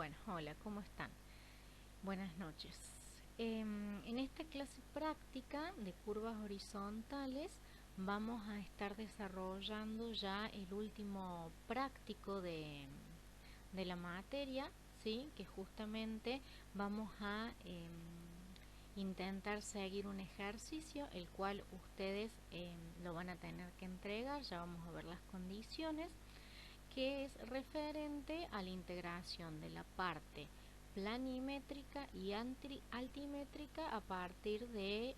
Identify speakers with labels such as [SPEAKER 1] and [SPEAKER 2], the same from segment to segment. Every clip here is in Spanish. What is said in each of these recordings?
[SPEAKER 1] Bueno, hola, ¿cómo están? Buenas noches. En esta clase práctica de curvas horizontales vamos a estar desarrollando ya el último práctico de la materia, ¿sí? Que justamente vamos a intentar seguir un ejercicio el cual ustedes lo van a tener que entregar. Ya vamos a ver las condiciones, que es referente a la integración de la parte planimétrica y altimétrica a partir de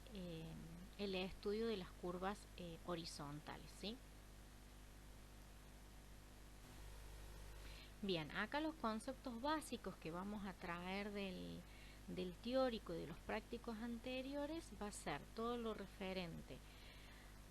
[SPEAKER 1] el estudio de las curvas horizontales, ¿sí? Bien, acá los conceptos básicos que vamos a traer del teórico y de los prácticos anteriores va a ser todo lo referente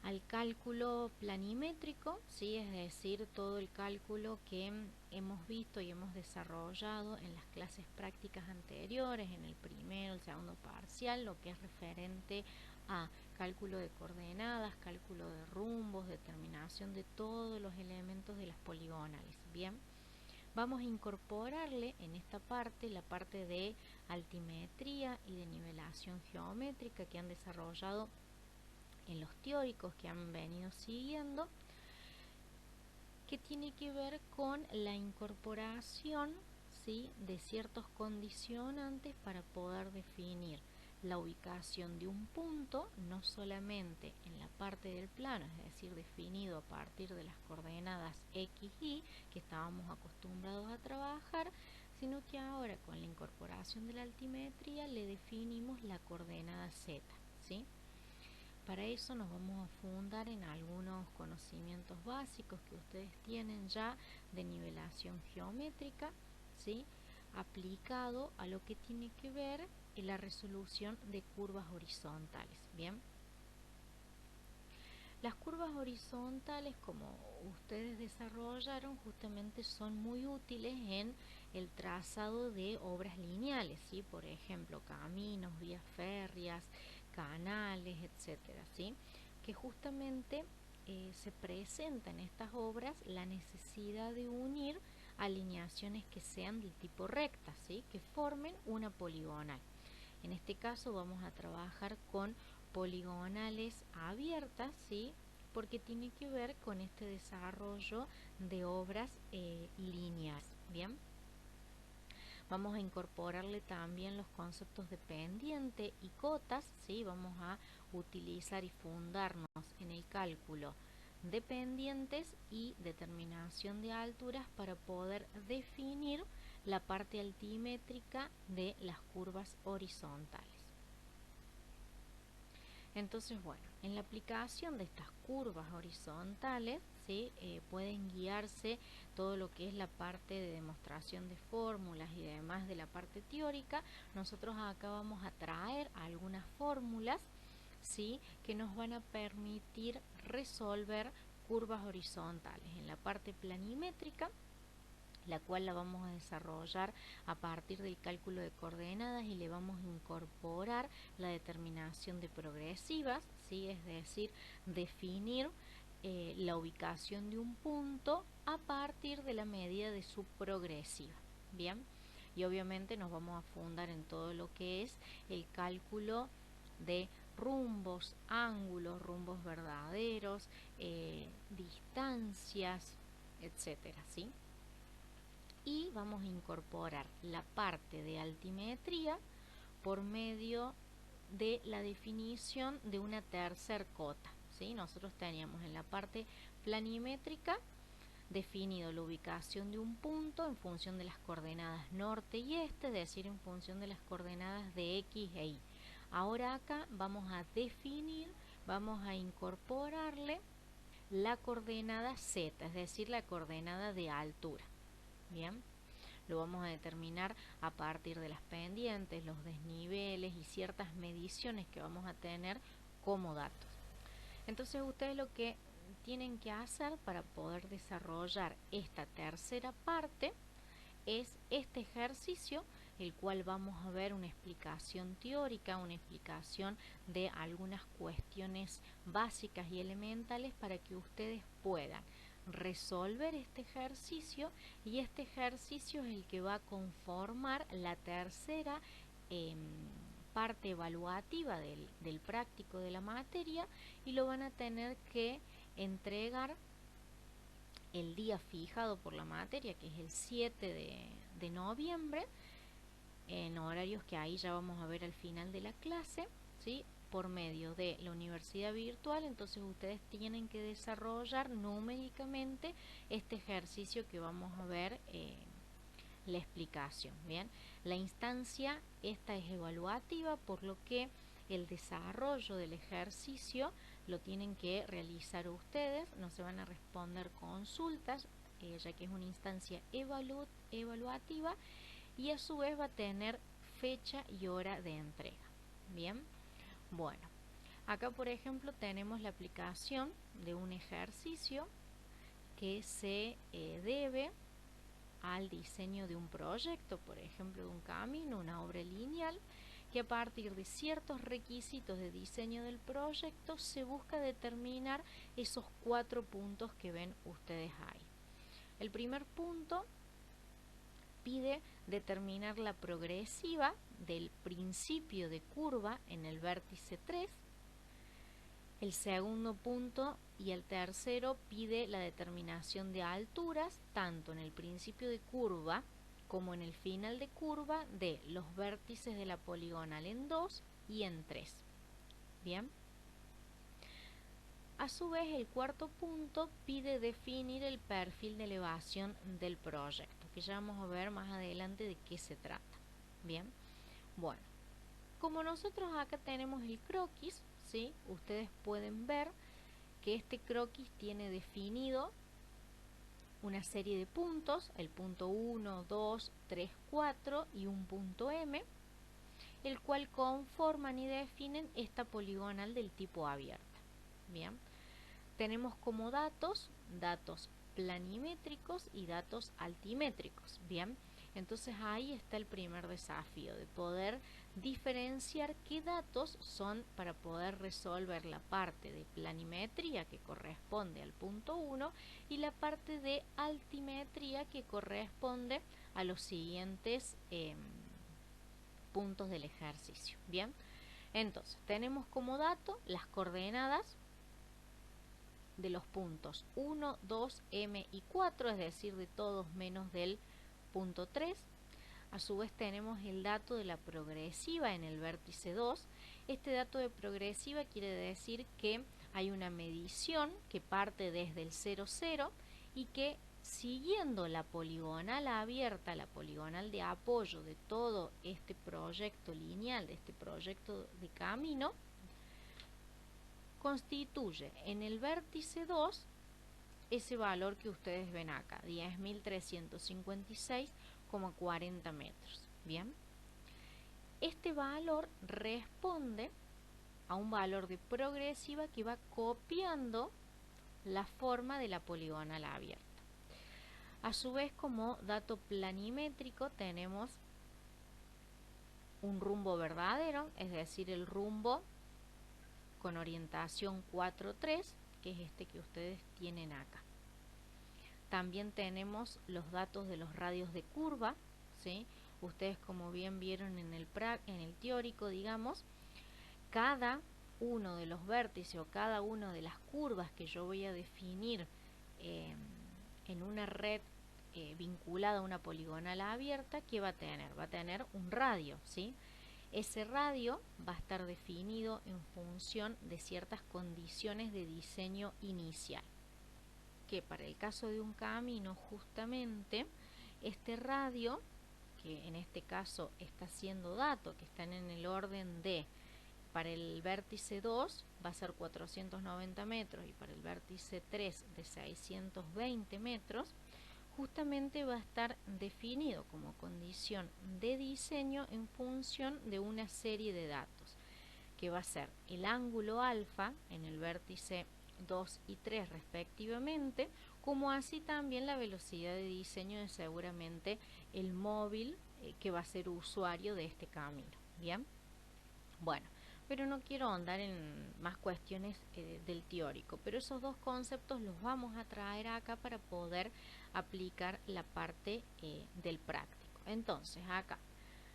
[SPEAKER 1] al cálculo planimétrico, ¿sí? Es decir, todo el cálculo que hemos visto y hemos desarrollado en las clases prácticas anteriores, en el primero, el segundo parcial, lo que es referente a cálculo de coordenadas, cálculo de rumbos, determinación de todos los elementos de las poligonales. Bien, vamos a incorporarle en esta parte la parte de altimetría y de nivelación geométrica que han desarrollado en los teóricos que han venido siguiendo, que tiene que ver con la incorporación, ¿sí?, de ciertos condicionantes para poder definir la ubicación de un punto, no solamente en la parte del plano, es decir, definido a partir de las coordenadas x, y que estábamos acostumbrados a trabajar, sino que ahora con la incorporación de la altimetría le definimos la coordenada z, ¿sí? Para eso nos vamos a fundar en algunos conocimientos básicos que ustedes tienen ya de nivelación geométrica, ¿sí?, aplicado a lo que tiene que ver en la resolución de curvas horizontales. Bien, las curvas horizontales, como ustedes desarrollaron, justamente son muy útiles en el trazado de obras lineales, ¿sí? Por ejemplo, caminos, vías férreas, canales, etcétera, ¿sí? Que justamente se presenta en estas obras la necesidad de unir alineaciones que sean del tipo recta, ¿sí?, que formen una poligonal. En este caso vamos a trabajar con poligonales abiertas, ¿sí?, porque tiene que ver con este desarrollo de obras lineales. Bien, vamos a incorporarle también los conceptos de pendiente y cotas, ¿sí? Vamos a utilizar y fundarnos en el cálculo de pendientes y determinación de alturas para poder definir la parte altimétrica de las curvas horizontales. Entonces, bueno, en la aplicación de estas curvas horizontales, ¿sí?, pueden guiarse todo lo que es la parte de demostración de fórmulas y demás de la parte teórica. Nosotros acá vamos a traer algunas fórmulas, ¿sí?, que nos van a permitir resolver curvas horizontales en la parte planimétrica, la cual la vamos a desarrollar a partir del cálculo de coordenadas y le vamos a incorporar la determinación de progresivas, ¿sí?, es decir, definir la ubicación de un punto a partir de la medida de su progresiva. Bien, y obviamente nos vamos a fundar en todo lo que es el cálculo de rumbos, ángulos, rumbos verdaderos, distancias, etcétera, ¿sí? Y vamos a incorporar la parte de altimetría por medio de la definición de una tercer cota, ¿sí? Nosotros teníamos en la parte planimétrica definido la ubicación de un punto en función de las coordenadas norte y este, es decir, en función de las coordenadas de x e y. Ahora acá vamos a definir, vamos a incorporarle la coordenada z, es decir, la coordenada de altura. Bien, lo vamos a determinar a partir de las pendientes, los desniveles y ciertas mediciones que vamos a tener como datos. Entonces ustedes lo que tienen que hacer para poder desarrollar esta tercera parte es este ejercicio, el cual vamos a ver una explicación teórica, una explicación de algunas cuestiones básicas y elementales para que ustedes puedan resolver este ejercicio, y este ejercicio es el que va a conformar la tercera parte evaluativa del práctico de la materia, y lo van a tener que entregar el día fijado por la materia, que es el 7 de noviembre, en horarios que ahí ya vamos a ver al final de la clase, ¿sí? Por medio de la universidad virtual. Entonces ustedes tienen que desarrollar numéricamente este ejercicio que vamos a ver la explicación. Bien, la instancia esta es evaluativa, por lo que el desarrollo del ejercicio lo tienen que realizar ustedes, no se van a responder consultas, ya que es una instancia evaluativa, y a su vez va a tener fecha y hora de entrega. Bien, bueno, acá por ejemplo tenemos la aplicación de un ejercicio que se debe al diseño de un proyecto, por ejemplo de un camino, una obra lineal, que a partir de ciertos requisitos de diseño del proyecto se busca determinar esos 4 puntos que ven ustedes ahí. El primer punto pide determinar la progresiva del principio de curva en el vértice 3. El segundo punto y el tercero pide la determinación de alturas, tanto en el principio de curva como en el final de curva, de los vértices de la poligonal en 2 y en 3. Bien. A su vez, el cuarto punto pide definir el perfil de elevación del proyecto, que ya vamos a ver más adelante de qué se trata. Bien. Bueno, como nosotros acá tenemos el croquis, ¿sí? Ustedes pueden ver que este croquis tiene definido una serie de puntos, el punto 1, 2, 3, 4 y un punto M, el cual conforman y definen esta poligonal del tipo abierta. Bien, tenemos como datos planimétricos y datos altimétricos. Bien, entonces ahí está el primer desafío, de poder diferenciar qué datos son para poder resolver la parte de planimetría que corresponde al punto 1 y la parte de altimetría que corresponde a los siguientes puntos del ejercicio. Bien, entonces tenemos como dato las coordenadas de los puntos 1, 2, M y 4, es decir, de todos menos del punto 3. A su vez tenemos el dato de la progresiva en el vértice 2. Este dato de progresiva quiere decir que hay una medición que parte desde el 0, 0 y que siguiendo la poligonal abierta, la poligonal de apoyo de todo este proyecto lineal, de este proyecto de camino, constituye en el vértice 2 ese valor que ustedes ven acá, 10.356,40 metros. Bien, este valor responde a un valor de progresiva que va copiando la forma de la poligonal abierta. A su vez, como dato planimétrico tenemos un rumbo verdadero, es decir, el rumbo con orientación 4,3, que es este que ustedes tienen acá. También tenemos los datos de los radios de curva, ¿sí? Ustedes, como bien vieron en el teórico, digamos, cada uno de los vértices o cada una de las curvas que yo voy a definir en una red vinculada a una poligonal abierta, ¿qué va a tener? Va a tener un radio, ¿sí? Ese radio va a estar definido en función de ciertas condiciones de diseño inicial, que para el caso de un camino, justamente este radio, que en este caso está siendo dato, que están en el orden de, para el vértice 2 va a ser 490 metros y para el vértice 3 de 620 metros, justamente va a estar definido como condición de diseño en función de una serie de datos, que va a ser el ángulo alfa en el vértice 2 y 3 respectivamente, como así también la velocidad de diseño de seguramente el móvil que va a ser usuario de este camino. Bien, bueno, pero no quiero ahondar en más cuestiones del teórico, pero esos dos conceptos los vamos a traer acá para poder aplicar la parte del práctico. Entonces, acá,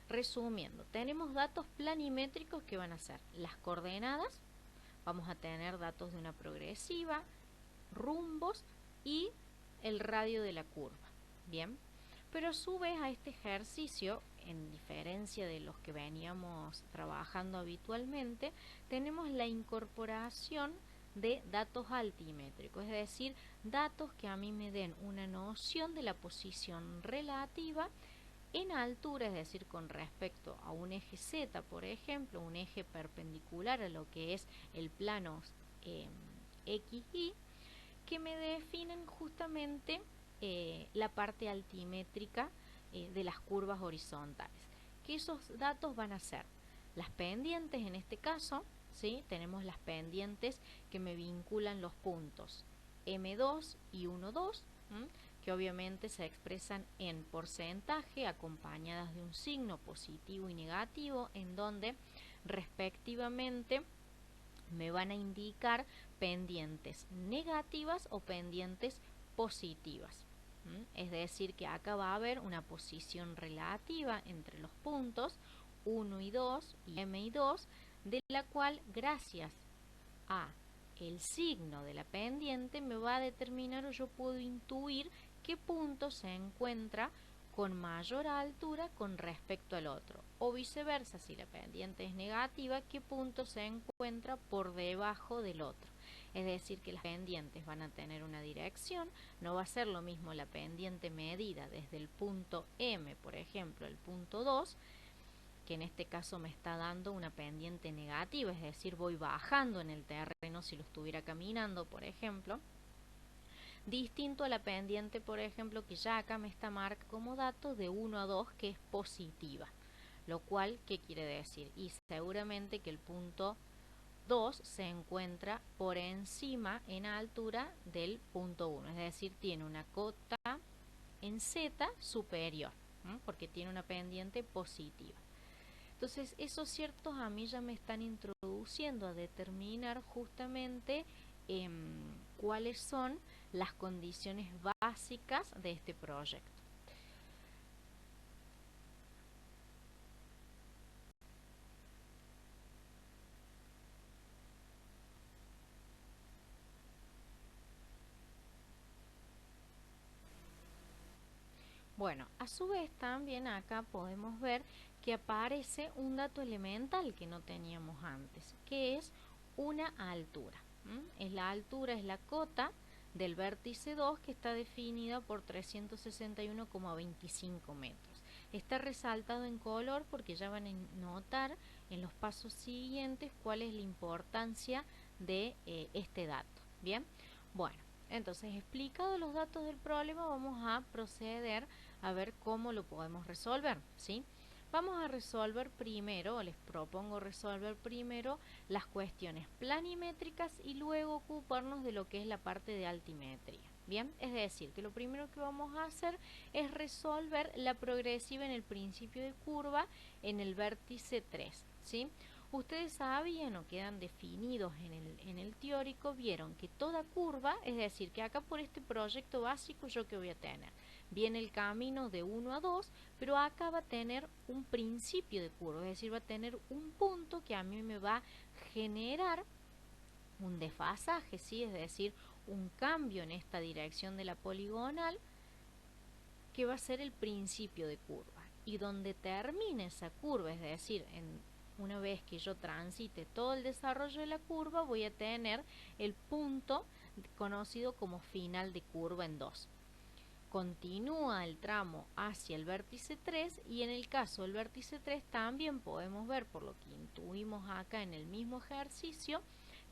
[SPEAKER 1] resumiendo, tenemos datos planimétricos que van a ser las coordenadas, vamos a tener datos de una progresiva, rumbos y el radio de la curva. Bien, pero a su vez a este ejercicio, en diferencia de los que veníamos trabajando habitualmente, tenemos la incorporación de datos altimétricos, es decir, datos que a mí me den una noción de la posición relativa en altura, es decir, con respecto a un eje Z, por ejemplo, un eje perpendicular a lo que es el plano XY, que me definen justamente la parte altimétrica de las curvas horizontales. Que esos datos van a ser las pendientes, en este caso, ¿sí? Tenemos las pendientes que me vinculan los puntos M2 y 1,2, que obviamente se expresan en porcentaje acompañadas de un signo positivo y negativo, en donde respectivamente me van a indicar pendientes negativas o pendientes positivas. Es decir, que acá va a haber una posición relativa entre los puntos 1 y 2 y M y 2, de la cual, gracias a el signo de la pendiente, me va a determinar, o yo puedo intuir qué punto se encuentra con mayor altura con respecto al otro, o viceversa, si la pendiente es negativa, qué punto se encuentra por debajo del otro. Es decir, que las pendientes van a tener una dirección, no va a ser lo mismo la pendiente medida desde el punto M, por ejemplo, el punto 2, que en este caso me está dando una pendiente negativa, es decir, voy bajando en el terreno si lo estuviera caminando, por ejemplo, distinto a la pendiente, por ejemplo, que ya acá me está marcando como dato de 1 a 2, que es positiva. Lo cual, ¿qué quiere decir? Y seguramente que el punto 2 se encuentra por encima en altura del punto 1, es decir, tiene una cota en Z superior, porque tiene una pendiente positiva. Entonces, esos ciertos a mí ya me están introduciendo a determinar justamente cuáles son las condiciones básicas de este proyecto. Bueno, a su vez también acá podemos ver que aparece un dato elemental que no teníamos antes, que es una altura. Es la altura, es la cota del vértice 2, que está definida por 361,25 metros. Está resaltado en color porque ya van a notar en los pasos siguientes cuál es la importancia de este dato. Bien, bueno, entonces explicados los datos del problema, vamos a proceder a ver cómo lo podemos resolver, ¿sí? Vamos a resolver primero, les propongo resolver primero las cuestiones planimétricas y luego ocuparnos de lo que es la parte de altimetría. Bien, es decir, que lo primero que vamos a hacer es resolver la progresiva en el principio de curva en el vértice 3, ¿sí? Ustedes sabían o quedan definidos en el teórico, vieron que toda curva, es decir, que acá por este proyecto básico, ¿yo qué voy a tener? Viene el camino de 1 a 2, pero acá va a tener un principio de curva, es decir, va a tener un punto que a mí me va a generar un desfasaje, ¿sí? Es decir, un cambio en esta dirección de la poligonal, que va a ser el principio de curva. Y donde termine esa curva, es decir, una vez que yo transite todo el desarrollo de la curva, voy a tener el punto conocido como final de curva en 2. Continúa el tramo hacia el vértice 3 y en el caso del vértice 3 también podemos ver, por lo que intuimos acá en el mismo ejercicio,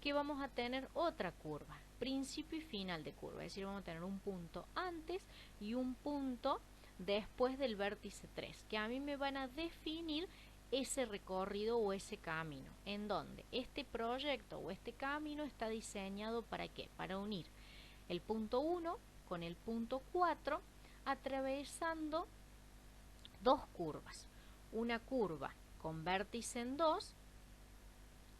[SPEAKER 1] que vamos a tener otra curva, principio y final de curva, es decir, vamos a tener un punto antes y un punto después del vértice 3, que a mí me van a definir ese recorrido o ese camino, en donde este proyecto o este camino está diseñado ¿para qué? Para unir el punto 1 con el punto 4, atravesando dos curvas. Una curva con vértice en 2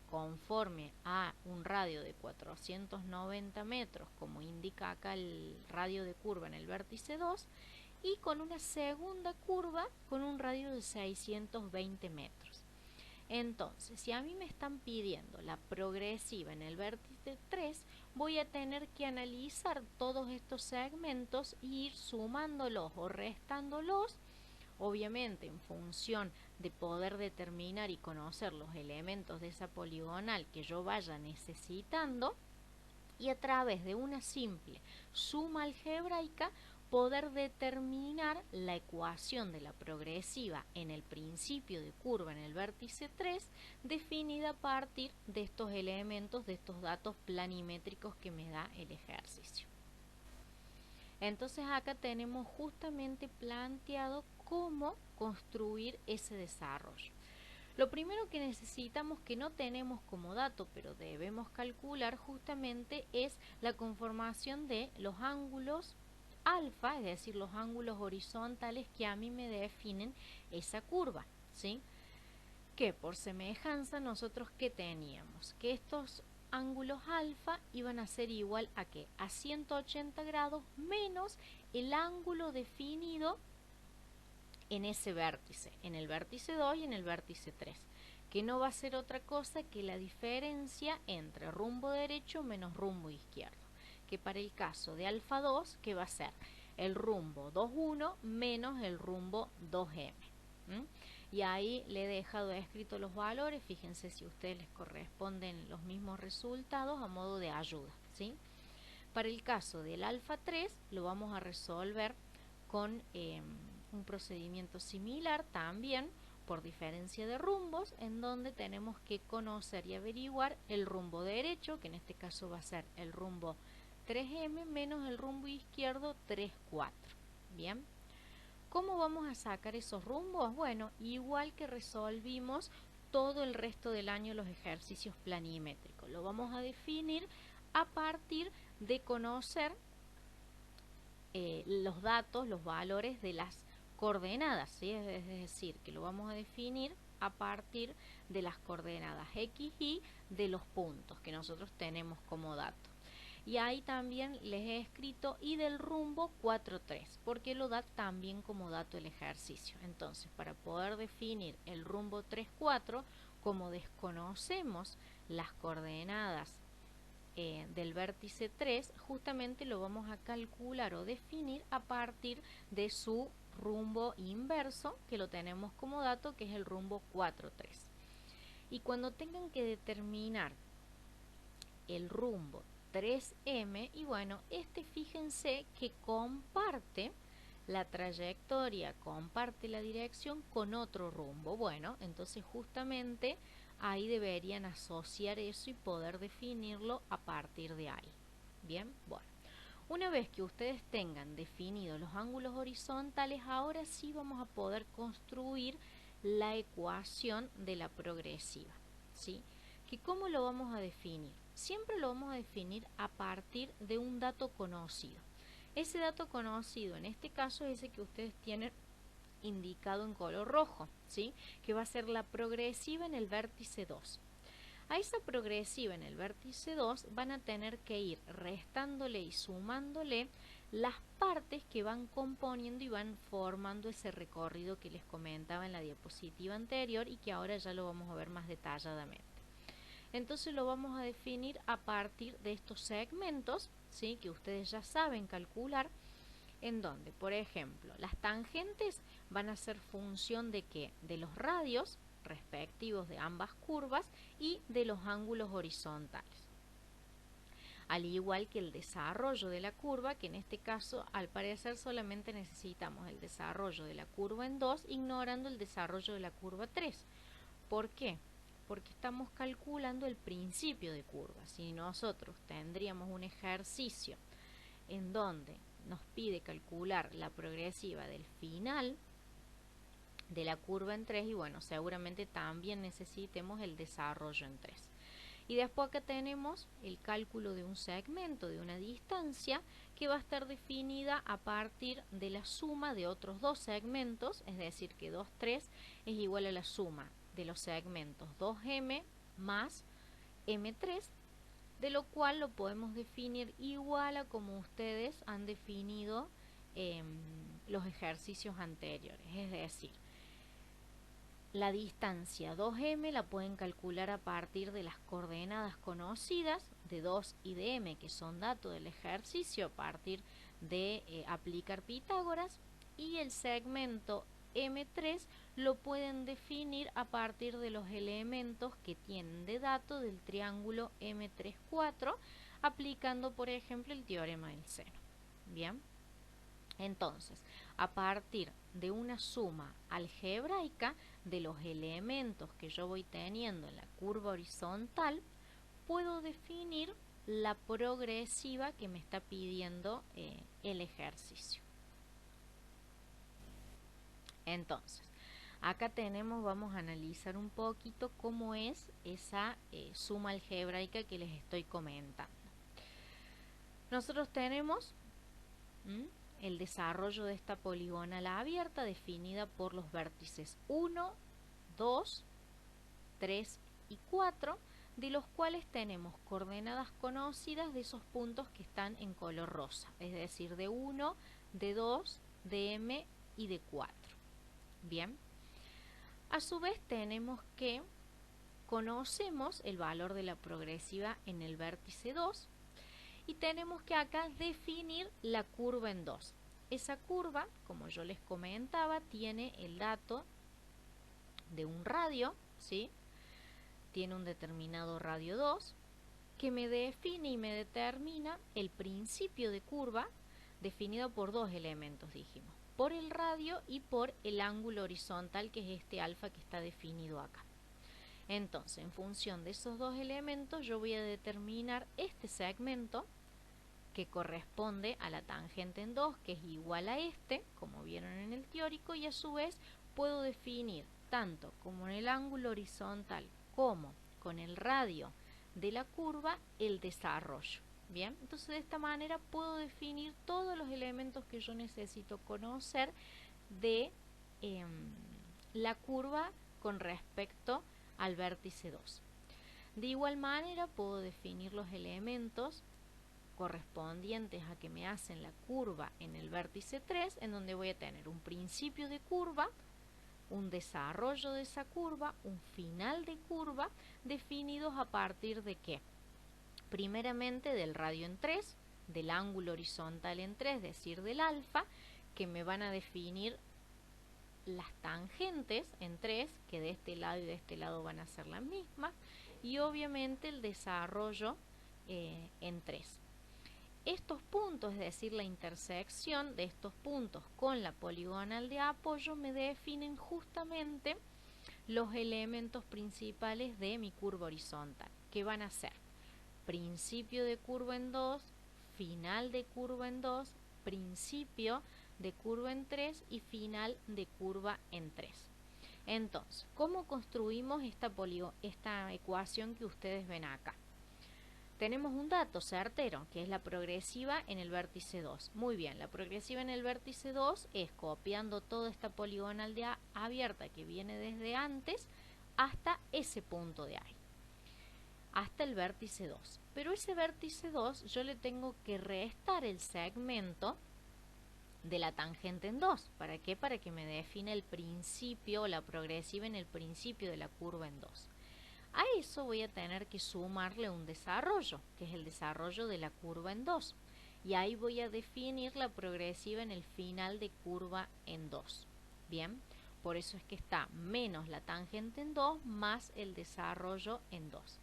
[SPEAKER 1] conforme a un radio de 490 metros, como indica acá el radio de curva en el vértice 2, y con una segunda curva con un radio de 620 metros. Entonces, si a mí me están pidiendo la progresiva en el vértice 3, voy a tener que analizar todos estos segmentos e ir sumándolos o restándolos, obviamente en función de poder determinar y conocer los elementos de esa poligonal que yo vaya necesitando, y a través de una simple suma algebraica poder determinar la ecuación de la progresiva en el principio de curva en el vértice 3, definida a partir de estos elementos, de estos datos planimétricos que me da el ejercicio. Entonces acá tenemos justamente planteado cómo construir ese desarrollo. Lo primero que necesitamos, que no tenemos como dato, pero debemos calcular justamente, es la conformación de los ángulos alfa, es decir, los ángulos horizontales que a mí me definen esa curva, ¿sí? Que por semejanza nosotros, ¿qué teníamos? Que estos ángulos alfa iban a ser igual a ¿qué? A 180 grados menos el ángulo definido en ese vértice, en el vértice 2 y en el vértice 3, que no va a ser otra cosa que la diferencia entre rumbo derecho menos rumbo izquierdo, que para el caso de alfa 2, que va a ser el rumbo 2,1 menos el rumbo 2m. Y ahí le he dejado escrito los valores, fíjense si a ustedes les corresponden los mismos resultados a modo de ayuda, ¿sí? Para el caso del alfa 3 lo vamos a resolver con un procedimiento similar también por diferencia de rumbos, en donde tenemos que conocer y averiguar el rumbo derecho, que en este caso va a ser el rumbo 3m menos el rumbo izquierdo 3,4. Bien, ¿cómo vamos a sacar esos rumbos? Bueno, igual que resolvimos todo el resto del año los ejercicios planimétricos, lo vamos a definir a partir de conocer los datos, los valores de las coordenadas, ¿sí? Es decir, que lo vamos a definir a partir de las coordenadas x, y de los puntos que nosotros tenemos como dato. Y ahí también les he escrito y del rumbo 4,3, porque lo da también como dato el ejercicio. Entonces, para poder definir el rumbo 3,4, como desconocemos las coordenadas del vértice 3, justamente lo vamos a calcular o definir a partir de su rumbo inverso, que lo tenemos como dato, que es el rumbo 4,3. Y cuando tengan que determinar el rumbo 3m, y bueno, fíjense que comparte la trayectoria, comparte la dirección con otro rumbo. Bueno, entonces justamente ahí deberían asociar eso y poder definirlo a partir de ahí. Bien, bueno. Una vez que ustedes tengan definidos los ángulos horizontales, ahora sí vamos a poder construir la ecuación de la progresiva, ¿sí? ¿Que cómo lo vamos a definir? Siempre lo vamos a definir a partir de un dato conocido. Ese dato conocido, en este caso, es ese que ustedes tienen indicado en color rojo, ¿sí? Que va a ser la progresiva en el vértice 2. A esa progresiva en el vértice 2 van a tener que ir restándole y sumándole las partes que van componiendo y van formando ese recorrido que les comentaba en la diapositiva anterior y que ahora ya lo vamos a ver más detalladamente. Entonces lo vamos a definir a partir de estos segmentos, ¿sí? Que ustedes ya saben calcular, en donde, por ejemplo, las tangentes van a ser función de ¿qué? De los radios respectivos de ambas curvas y de los ángulos horizontales. Al igual que el desarrollo de la curva, que en este caso al parecer solamente necesitamos el desarrollo de la curva en 2, ignorando el desarrollo de la curva 3. ¿Por qué? Porque estamos calculando el principio de curva. Si nosotros tendríamos un ejercicio en donde nos pide calcular la progresiva del final de la curva en 3, y bueno, seguramente también necesitemos el desarrollo en 3. Y después acá tenemos el cálculo de un segmento, de una distancia, que va a estar definida a partir de la suma de otros dos segmentos, es decir, que 2,3 es igual a la suma de los segmentos 2m más M3, de lo cual lo podemos definir igual a como ustedes han definido los ejercicios anteriores, es decir, la distancia 2m la pueden calcular a partir de las coordenadas conocidas de 2 y de m, que son datos del ejercicio a partir de aplicar Pitágoras, y el segmento M3 lo pueden definir a partir de los elementos que tienen de dato del triángulo M3,4, aplicando por ejemplo el teorema del seno. Bien, entonces a partir de una suma algebraica de los elementos que yo voy teniendo en la curva horizontal, puedo definir la progresiva que me está pidiendo el ejercicio. Entonces, acá vamos a analizar un poquito cómo es esa suma algebraica que les estoy comentando. Nosotros tenemos el desarrollo de esta poligonal abierta definida por los vértices 1, 2, 3 y 4, de los cuales tenemos coordenadas conocidas de esos puntos que están en color rosa, es decir, de 1, de 2, de m y de 4. Bien, a su vez tenemos que conocemos el valor de la progresiva en el vértice 2 y tenemos que acá definir la curva en 2. Esa curva, como yo les comentaba, tiene el dato de un radio, ¿sí? Tiene un determinado radio 2 que me define y me determina el principio de curva definido por dos elementos, dijimos, por el radio y por el ángulo horizontal, que es este alfa que está definido acá. Entonces, en función de esos dos elementos, yo voy a determinar este segmento que corresponde a la tangente en 2, que es igual a este, como vieron en el teórico, y a su vez puedo definir tanto como en el ángulo horizontal como con el radio de la curva el desarrollo. Bien, entonces de esta manera puedo definir todos los elementos que yo necesito conocer de la curva con respecto al vértice 2. De igual manera puedo definir los elementos correspondientes a que me hacen la curva en el vértice 3, en donde voy a tener un principio de curva, un desarrollo de esa curva, un final de curva, definidos a partir de ¿qué? Primeramente del radio en 3, del ángulo horizontal en 3, es decir, del alfa, que me van a definir las tangentes en 3, que de este lado y de este lado van a ser las mismas, y obviamente el desarrollo en 3. Estos puntos, es decir, la intersección de estos puntos con la poligonal de apoyo, me definen justamente los elementos principales de mi curva horizontal, que van a ser principio de curva en 2, final de curva en 2, principio de curva en 3 y final de curva en 3. Entonces, ¿cómo construimos esta ecuación que ustedes ven acá? Tenemos un dato certero, que es la progresiva en el vértice 2. Muy bien, la progresiva en el vértice 2 es copiando toda esta poligonal abierta que viene desde antes hasta ese punto de ahí, hasta el vértice 2. Pero ese vértice 2 yo le tengo que restar el segmento de la tangente en 2. ¿Para qué? Para que me define el principio, la progresiva en el principio de la curva en 2. A eso voy a tener que sumarle un desarrollo, que es el desarrollo de la curva en 2. Y ahí voy a definir la progresiva en el final de curva en 2. Bien, por eso es que está menos la tangente en 2 más el desarrollo en 2.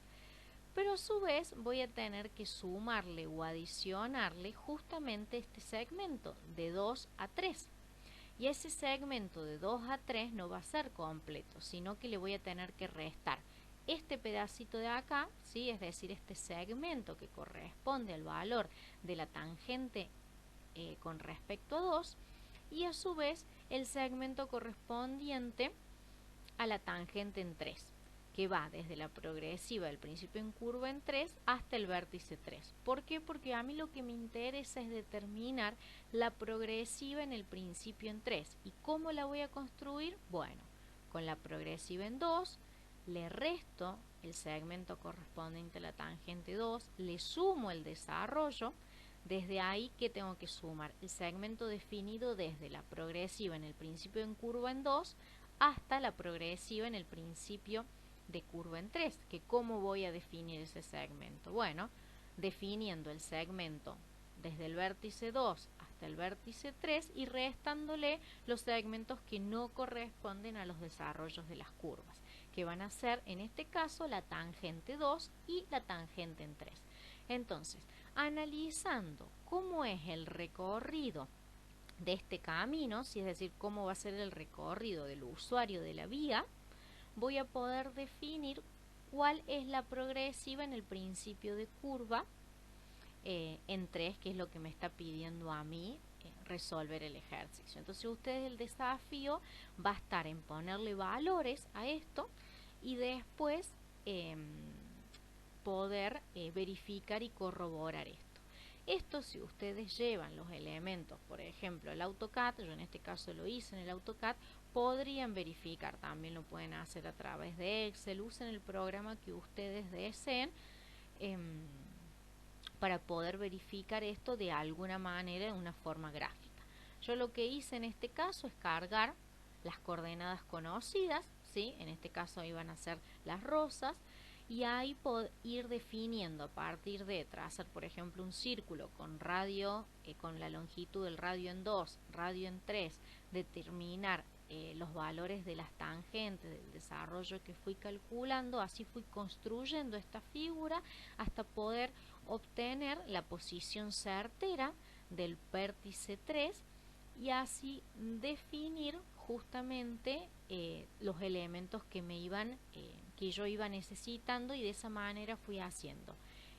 [SPEAKER 1] Pero a su vez voy a tener que sumarle o adicionarle justamente este segmento de 2 a 3. Y ese segmento de 2 a 3 no va a ser completo, sino que le voy a tener que restar este pedacito de acá, ¿sí? Es decir, este segmento que corresponde al valor de la tangente con respecto a 2, y a su vez el segmento correspondiente a la tangente en 3, que va desde la progresiva del principio en curva en 3 hasta el vértice 3. ¿Por qué? Porque a mí lo que me interesa es determinar la progresiva en el principio en 3. ¿Y cómo la voy a construir? Bueno, con la progresiva en 2 le resto el segmento correspondiente a la tangente 2, le sumo el desarrollo. Desde ahí, ¿qué tengo que sumar? El segmento definido desde la progresiva en el principio en curva en 2 hasta la progresiva en el principio de curva en 3. ¿Que cómo voy a definir ese segmento? Bueno, definiendo el segmento desde el vértice 2 hasta el vértice 3 y restándole los segmentos que no corresponden a los desarrollos de las curvas, que van a ser en este caso la tangente 2 y la tangente en 3. Entonces, analizando cómo es el recorrido de este camino, es decir, cómo va a ser el recorrido del usuario de la vía, voy a poder definir cuál es la progresiva en el principio de curva en 3, que es lo que me está pidiendo a mí resolver el ejercicio. Entonces ustedes, el desafío va a estar en ponerle valores a esto y después poder verificar y corroborar esto. Esto, si ustedes llevan los elementos, por ejemplo, el AutoCAD, yo en este caso lo hice en el AutoCAD, podrían verificar, también lo pueden hacer a través de Excel, usen el programa que ustedes deseen para poder verificar esto de alguna manera, de una forma gráfica. Yo lo que hice en este caso es cargar las coordenadas conocidas, ¿sí? En este caso iban a ser las rosas, y ahí ir definiendo a partir de trazar, por ejemplo, un círculo con radio, con la longitud del radio en 2, radio en 3, determinar los valores de las tangentes, del desarrollo que fui calculando, así fui construyendo esta figura hasta poder obtener la posición certera del vértice 3 y así definir justamente los elementos que que yo iba necesitando, y de esa manera fui haciendo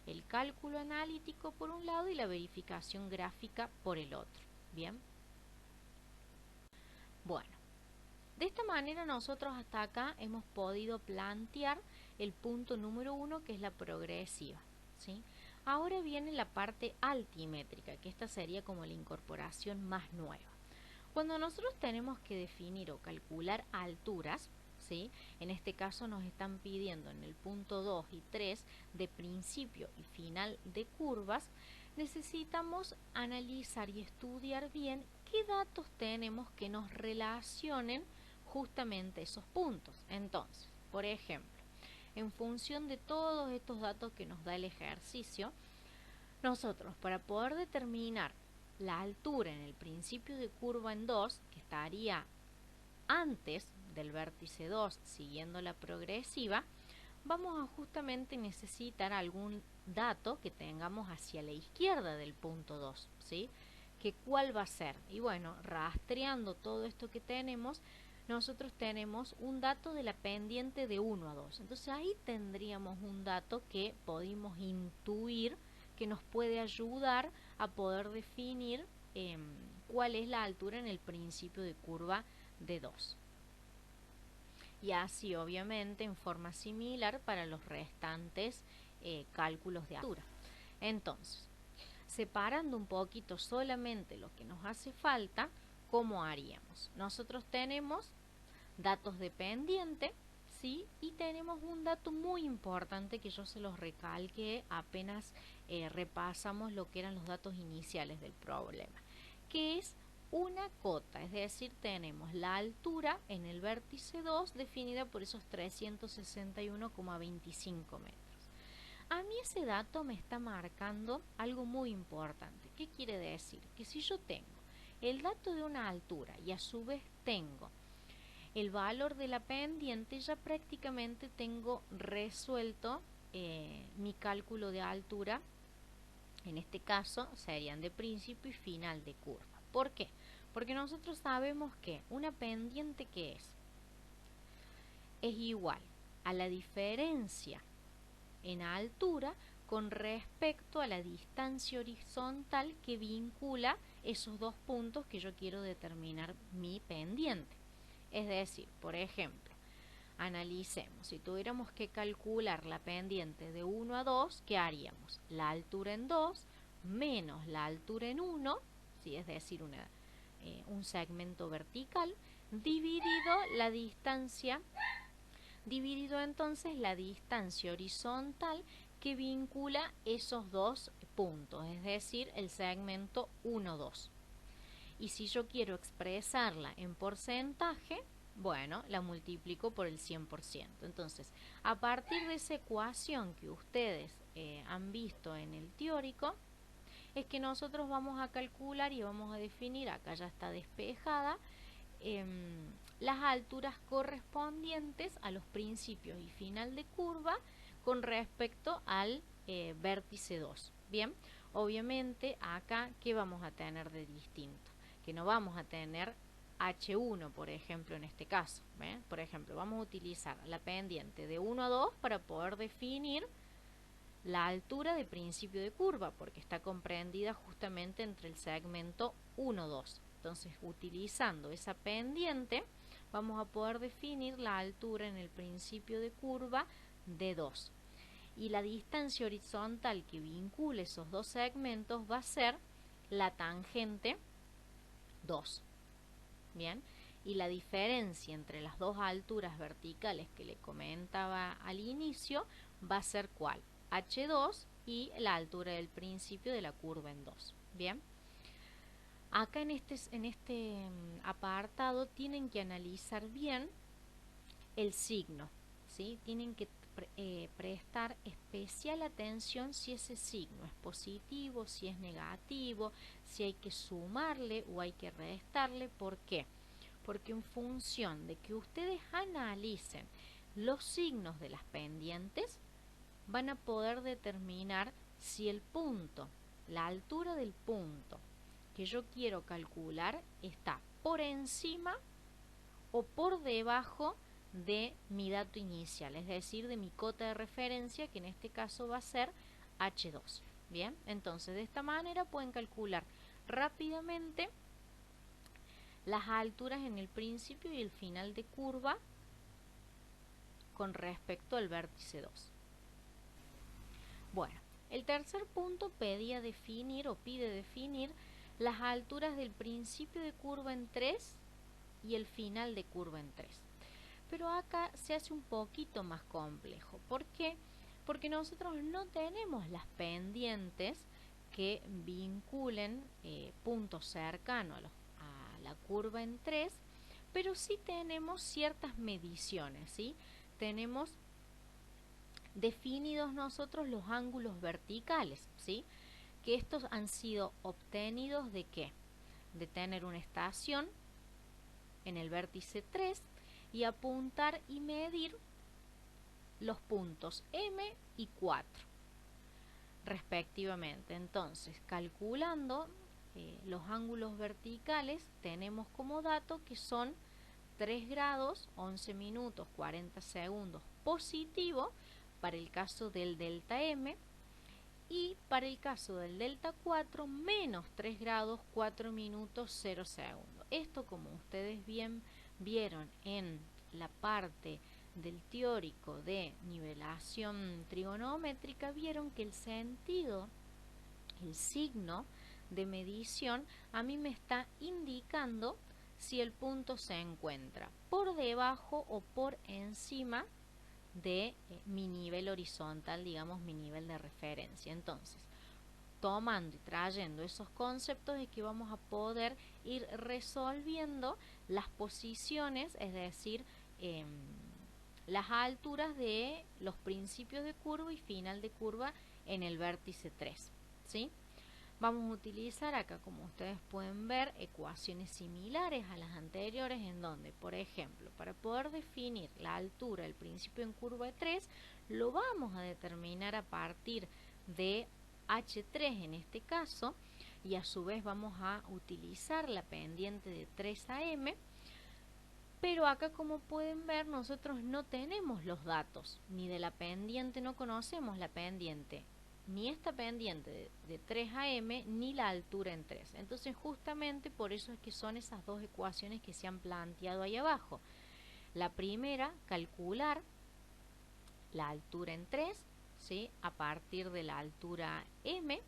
[SPEAKER 1] el cálculo analítico por un lado y la verificación gráfica por el otro. Bien, bueno, de esta manera nosotros hasta acá hemos podido plantear el punto número 1, que es la progresiva, ¿sí? Ahora viene la parte altimétrica, que esta sería como la incorporación más nueva. Cuando nosotros tenemos que definir o calcular alturas, ¿sí? En este caso nos están pidiendo en el punto 2 y 3 de principio y final de curvas, necesitamos analizar y estudiar bien qué datos tenemos que nos relacionen justamente esos puntos. Entonces, por ejemplo, en función de todos estos datos que nos da el ejercicio, nosotros, para poder determinar la altura en el principio de curva en 2, que estaría antes del vértice 2 siguiendo la progresiva, vamos a justamente necesitar algún dato que tengamos hacia la izquierda del punto 2, ¿sí? ¿Que cuál va a ser? Y bueno, rastreando todo esto que tenemos, nosotros tenemos un dato de la pendiente de 1 a 2. Entonces ahí tendríamos un dato que podemos intuir que nos puede ayudar a poder definir cuál es la altura en el principio de curva de 2. Y así obviamente en forma similar para los restantes cálculos de altura. Entonces, separando un poquito solamente lo que nos hace falta, ¿cómo haríamos? Nosotros tenemos datos de pendiente, ¿sí? Y tenemos un dato muy importante que yo se los recalqué apenas repasamos lo que eran los datos iniciales del problema, que es una cota, es decir, tenemos la altura en el vértice 2 definida por esos 361,25 metros. A mí ese dato me está marcando algo muy importante. ¿Qué quiere decir? Que si yo tengo el dato de una altura y a su vez tengo el valor de la pendiente, ya prácticamente tengo resuelto mi cálculo de altura. En este caso serían de principio y final de curva. ¿Por qué? Porque nosotros sabemos que una pendiente, ¿qué es? Es igual a la diferencia en altura con respecto a la distancia horizontal que vincula esos dos puntos que yo quiero determinar mi pendiente. Es decir, por ejemplo, analicemos, si tuviéramos que calcular la pendiente de 1 a 2, ¿qué haríamos? La altura en 2 menos la altura en 1, ¿sí? Es decir, un segmento vertical, dividido la distancia dividido entonces la distancia horizontal que vincula esos dos puntos, es decir, el segmento 1, 2. Y si yo quiero expresarla en porcentaje, bueno, la multiplico por el 100%. Entonces, a partir de esa ecuación que ustedes han visto en el teórico, es que nosotros vamos a calcular y vamos a definir, acá ya está despejada, las alturas correspondientes a los principios y final de curva con respecto al vértice 2. Bien, obviamente acá, ¿qué vamos a tener de distinto? Que no vamos a tener H1, por ejemplo, en este caso. Por ejemplo, vamos a utilizar la pendiente de 1 a 2 para poder definir la altura de principio de curva, porque está comprendida justamente entre el segmento 1, 2. Entonces, utilizando esa pendiente, vamos a poder definir la altura en el principio de curva de 2. Y la distancia horizontal que vincule esos dos segmentos va a ser la tangente 2. Bien, y la diferencia entre las dos alturas verticales que le comentaba al inicio va a ser ¿cuál? H2 y la altura del principio de la curva en 2. Bien, acá en este apartado tienen que analizar bien el signo, ¿sí? Tienen que prestar especial atención si ese signo es positivo, si es negativo, si hay que sumarle o hay que restarle. ¿Por qué? Porque en función de que ustedes analicen los signos de las pendientes, van a poder determinar si el punto, la altura del punto que yo quiero calcular está por encima o por debajo de mi dato inicial, es decir, de mi cota de referencia, que en este caso va a ser H2. Bien, entonces de esta manera pueden calcular rápidamente las alturas en el principio y el final de curva con respecto al vértice 2. Bueno, el tercer punto pedía definir o pide definir las alturas del principio de curva en 3 y el final de curva en 3. Pero acá se hace un poquito más complejo. ¿Por qué? Porque nosotros no tenemos las pendientes que vinculen puntos cercanos a la curva en 3, pero sí tenemos ciertas mediciones, ¿sí? Tenemos definidos nosotros los ángulos verticales, ¿sí? Que estos han sido obtenidos ¿de qué? De tener una estación en el vértice 3 y apuntar y medir los puntos M y 4 respectivamente. Entonces, calculando los ángulos verticales, tenemos como dato que son 3 grados, 11 minutos, 40 segundos positivo para el caso del delta M, y para el caso del delta 4 menos 3 grados, 4 minutos, 0 segundos. Esto, como ustedes bien vieron en la parte del teórico de nivelación trigonométrica, vieron que el sentido, el signo de medición, a mí me está indicando si el punto se encuentra por debajo o por encima de mi nivel horizontal, digamos mi nivel de referencia. Entonces, tomando y trayendo esos conceptos es que vamos a poder ir resolviendo las posiciones, es decir, las alturas de los principios de curva y final de curva en el vértice 3, ¿sí? Vamos a utilizar acá, como ustedes pueden ver, ecuaciones similares a las anteriores, en donde, por ejemplo, para poder definir la altura del principio en curva 3, lo vamos a determinar a partir de H3 en este caso, y a su vez vamos a utilizar la pendiente de 3 a M, pero acá, como pueden ver, nosotros no tenemos los datos, ni de la pendiente, no conocemos la pendiente, ni esta pendiente de 3 a M, ni la altura en 3. Entonces, justamente por eso es que son esas dos ecuaciones que se han planteado ahí abajo. La primera, calcular la altura en 3, ¿sí? A partir de la altura M,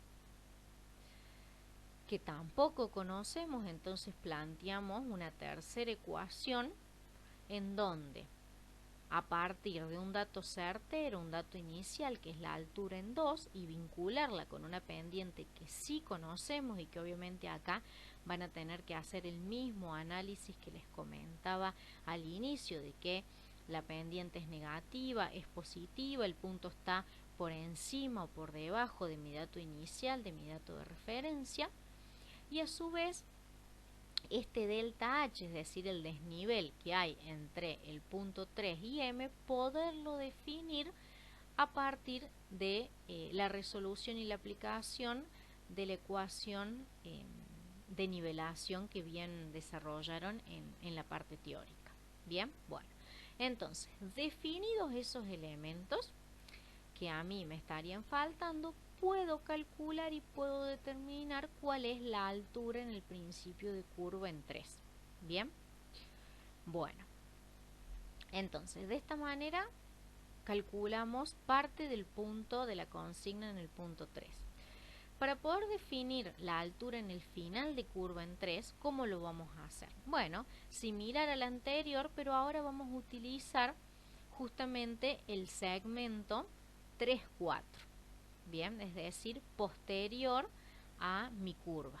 [SPEAKER 1] que tampoco conocemos, entonces planteamos una tercera ecuación en donde a partir de un dato certero, un dato inicial que es la altura en 2 y vincularla con una pendiente que sí conocemos y que obviamente acá van a tener que hacer el mismo análisis que les comentaba al inicio de que la pendiente es negativa, es positiva, el punto está por encima o por debajo de mi dato inicial, de mi dato de referencia, y a su vez este delta H, es decir, el desnivel que hay entre el punto 3 y M, poderlo definir a partir de la resolución y la aplicación de la ecuación de nivelación que bien desarrollaron en la parte teórica. Bien, bueno, entonces, definidos esos elementos que a mí me estarían faltando, puedo calcular y puedo determinar cuál es la altura en el principio de curva en 3. Bien, bueno, entonces de esta manera calculamos parte del punto de la consigna en el punto 3. Para poder definir la altura en el final de curva en 3, ¿cómo lo vamos a hacer? Bueno, similar al anterior, pero ahora vamos a utilizar justamente el segmento 3, 4. Bien, es decir, posterior a mi curva.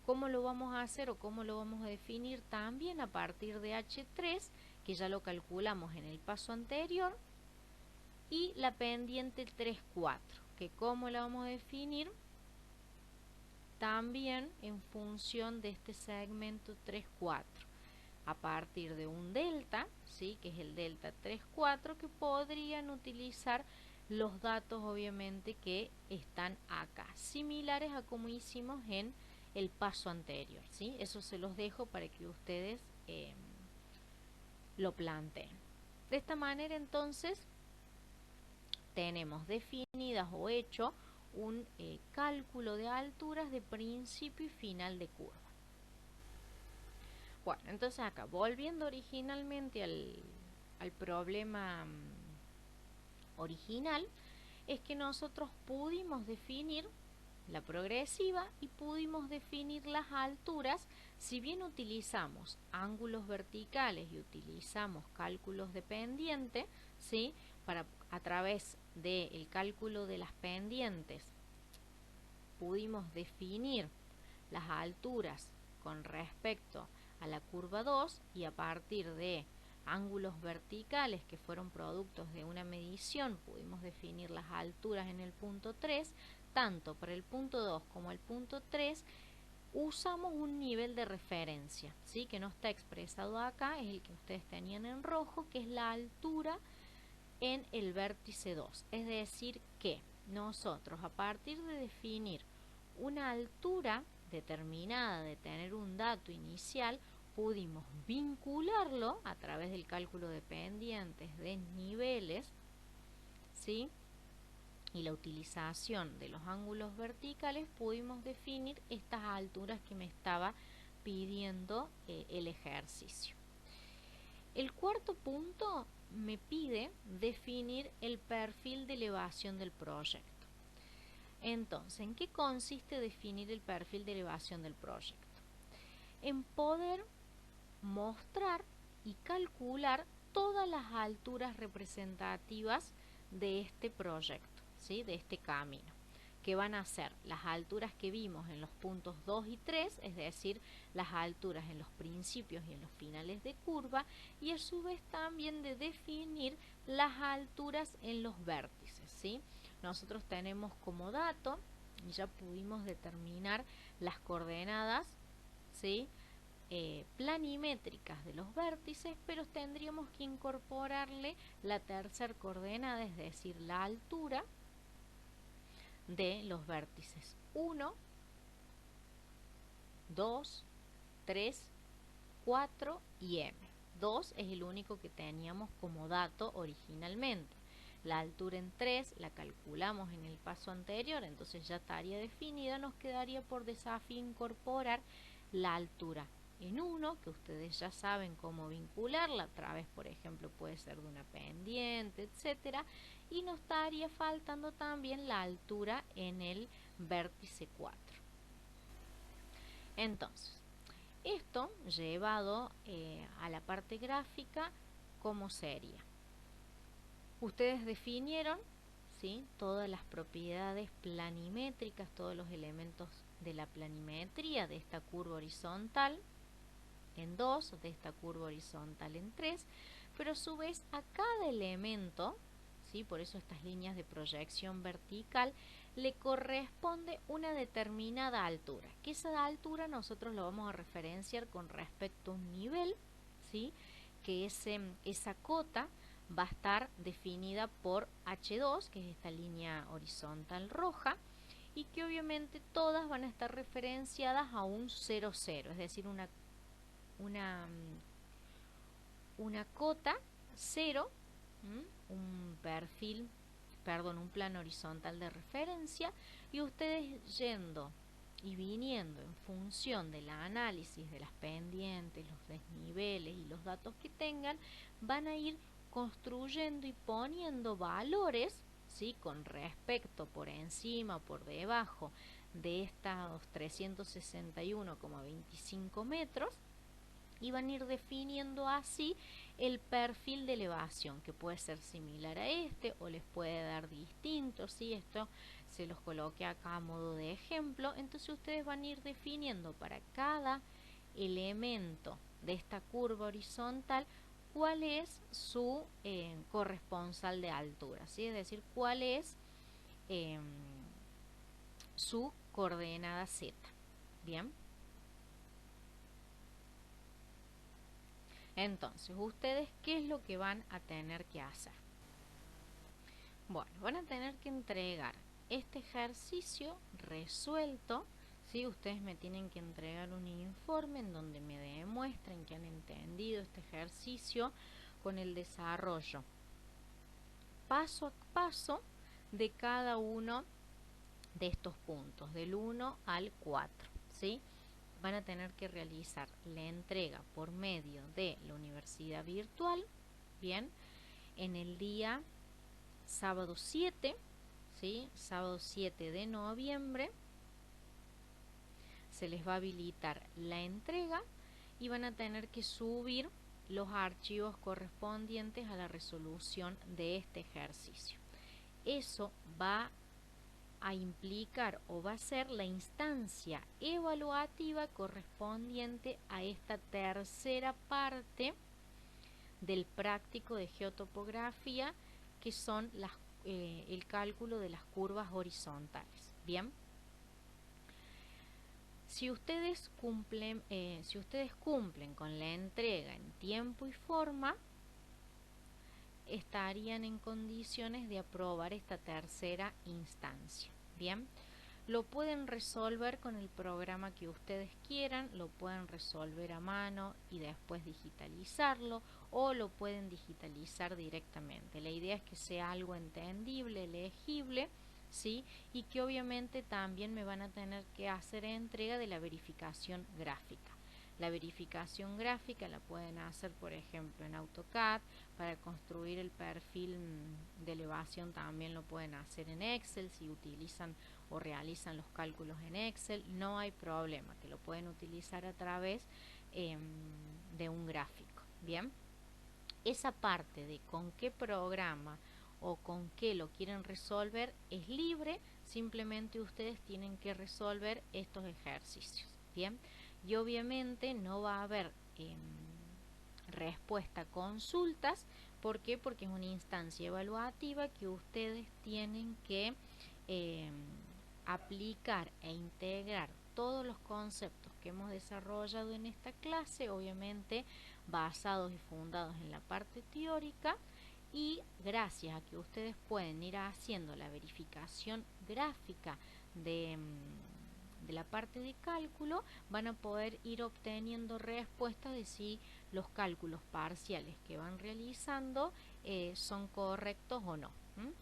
[SPEAKER 1] ¿Cómo lo vamos a hacer o cómo lo vamos a definir? También a partir de H3, que ya lo calculamos en el paso anterior, y la pendiente 3, 4, que cómo la vamos a definir también en función de este segmento 3, 4, a partir de un delta, ¿sí? Que es el delta 3, 4, que podrían utilizar los datos obviamente que están acá, similares a como hicimos en el paso anterior, ¿sí? Eso se los dejo para que ustedes lo planteen. De esta manera entonces tenemos definidas o hecho un cálculo de alturas de principio y final de curva. Bueno, entonces acá, volviendo originalmente al problema original, es que nosotros pudimos definir la progresiva y pudimos definir las alturas, si bien utilizamos ángulos verticales y utilizamos cálculos de pendiente, ¿sí? Para a través del cálculo de las pendientes pudimos definir las alturas con respecto a la curva 2 y a partir de ángulos verticales que fueron productos de una medición pudimos definir las alturas en el punto 3, tanto para el punto 2 como el punto 3 usamos un nivel de referencia, ¿sí? Que no está expresado acá, es el que ustedes tenían en rojo, que es la altura en el vértice 2, es decir que nosotros a partir de definir una altura determinada, de tener un dato inicial, pudimos vincularlo a través del cálculo de pendientes, de niveles, ¿sí? Y la utilización de los ángulos verticales, pudimos definir estas alturas que me estaba pidiendo el ejercicio. El cuarto punto me pide definir el perfil de elevación del proyecto. Entonces, ¿en qué consiste definir el perfil de elevación del proyecto? En poder mostrar y calcular todas las alturas representativas de este proyecto, ¿sí? De este camino, que van a ser las alturas que vimos en los puntos 2 y 3, es decir, las alturas en los principios y en los finales de curva, y a su vez también de definir las alturas en los vértices, ¿sí? Nosotros tenemos como dato, y ya pudimos determinar las coordenadas, ¿sí? Planimétricas de los vértices, pero tendríamos que incorporarle la tercera coordenada, es decir, la altura de los vértices 1, 2, 3, 4 y M. 2 es el único que teníamos como dato originalmente. La altura en 3 la calculamos en el paso anterior, entonces ya estaría definida. Nos quedaría por desafío incorporar la altura en 1, que ustedes ya saben cómo vincularla a través, por ejemplo, puede ser de una pendiente, etcétera, y nos estaría faltando también la altura en el vértice 4. Entonces, esto llevado a la parte gráfica, ¿cómo sería? Ustedes definieron, ¿sí?, todas las propiedades planimétricas, todos los elementos de la planimetría de esta curva horizontal en 2, de esta curva horizontal en 3, pero a su vez a cada elemento, ¿sí?, por eso estas líneas de proyección vertical, le corresponde una determinada altura, que esa altura nosotros lo vamos a referenciar con respecto a un nivel, ¿sí?, que esa cota va a estar definida por H2, que es esta línea horizontal roja, y que obviamente todas van a estar referenciadas a un 0, 0, es decir, una cota 0, un perfil, perdón, un plano horizontal de referencia, y ustedes yendo y viniendo en función del análisis de las pendientes, los desniveles y los datos que tengan, van a ir construyendo y poniendo valores, ¿sí?, con respecto por encima o por debajo de estos 361,25 metros, y van a ir definiendo así el perfil de elevación, que puede ser similar a este o les puede dar distinto, ¿sí? Esto se los coloqué acá a modo de ejemplo. Entonces ustedes van a ir definiendo para cada elemento de esta curva horizontal cuál es su corresponsal de altura, ¿sí? Es decir, cuál es su coordenada Z. Bien. Entonces, ¿ustedes qué es lo que van a tener que hacer? Bueno, van a tener que entregar este ejercicio resuelto, ¿sí? Ustedes me tienen que entregar un informe en donde me demuestren que han entendido este ejercicio con el desarrollo paso a paso de cada uno de estos puntos, del 1 al 4, ¿sí? Van a tener que realizar la entrega por medio de la universidad virtual, bien, en el día sábado 7, ¿sí?, sábado 7 de noviembre, se les va a habilitar la entrega y van a tener que subir los archivos correspondientes a la resolución de este ejercicio. Eso va a implicar o va a ser la instancia evaluativa correspondiente a esta tercera parte del práctico de geotopografía, que son el cálculo de las curvas horizontales. Bien, si ustedes cumplen con la entrega en tiempo y forma, estarían en condiciones de aprobar esta tercera instancia. Bien, lo pueden resolver con el programa que ustedes quieran, lo pueden resolver a mano y después digitalizarlo, o lo pueden digitalizar directamente. La idea es que sea algo entendible, legible, ¿sí?, y que obviamente también me van a tener que hacer entrega de la verificación gráfica. La verificación gráfica la pueden hacer, por ejemplo, en AutoCAD. Para construir el perfil de elevación también lo pueden hacer en Excel. Si utilizan o realizan los cálculos en Excel, no hay problema, que lo pueden utilizar a través de un gráfico. Bien, esa parte de con qué programa o con qué lo quieren resolver es libre, simplemente ustedes tienen que resolver estos ejercicios. Bien, y obviamente no va a haber respuesta a consultas. ¿Por qué? Porque es una instancia evaluativa que ustedes tienen que aplicar e integrar todos los conceptos que hemos desarrollado en esta clase, obviamente basados y fundados en la parte teórica, y gracias a que ustedes pueden ir haciendo la verificación gráfica de la parte de cálculo, van a poder ir obteniendo respuestas de si los cálculos parciales que van realizando son correctos o no.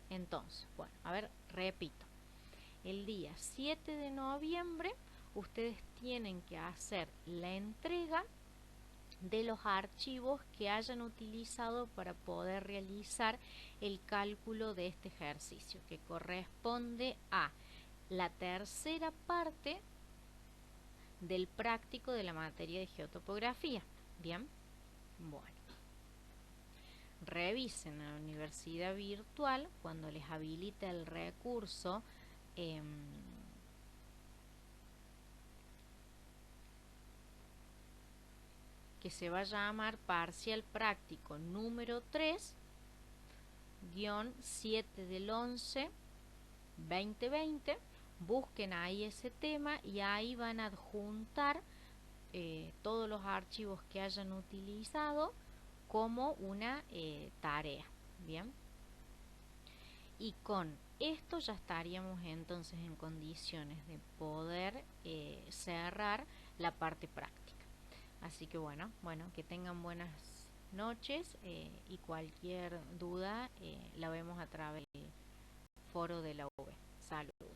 [SPEAKER 1] Entonces, bueno, a ver, repito. El día 7 de noviembre ustedes tienen que hacer la entrega de los archivos que hayan utilizado para poder realizar el cálculo de este ejercicio, que corresponde a la tercera parte del práctico de la materia de geotopografía. Bien, bueno. revisen en la universidad virtual cuando les habilite el recurso que se va a llamar parcial práctico número 3, guión 7 del 11 2020. Busquen ahí ese tema y ahí van a adjuntar todos los archivos que hayan utilizado como una tarea. Bien, y con esto ya estaríamos entonces en condiciones de poder cerrar la parte práctica. Así que bueno, que tengan buenas noches y cualquier duda la vemos a través del foro de la UB. Saludos.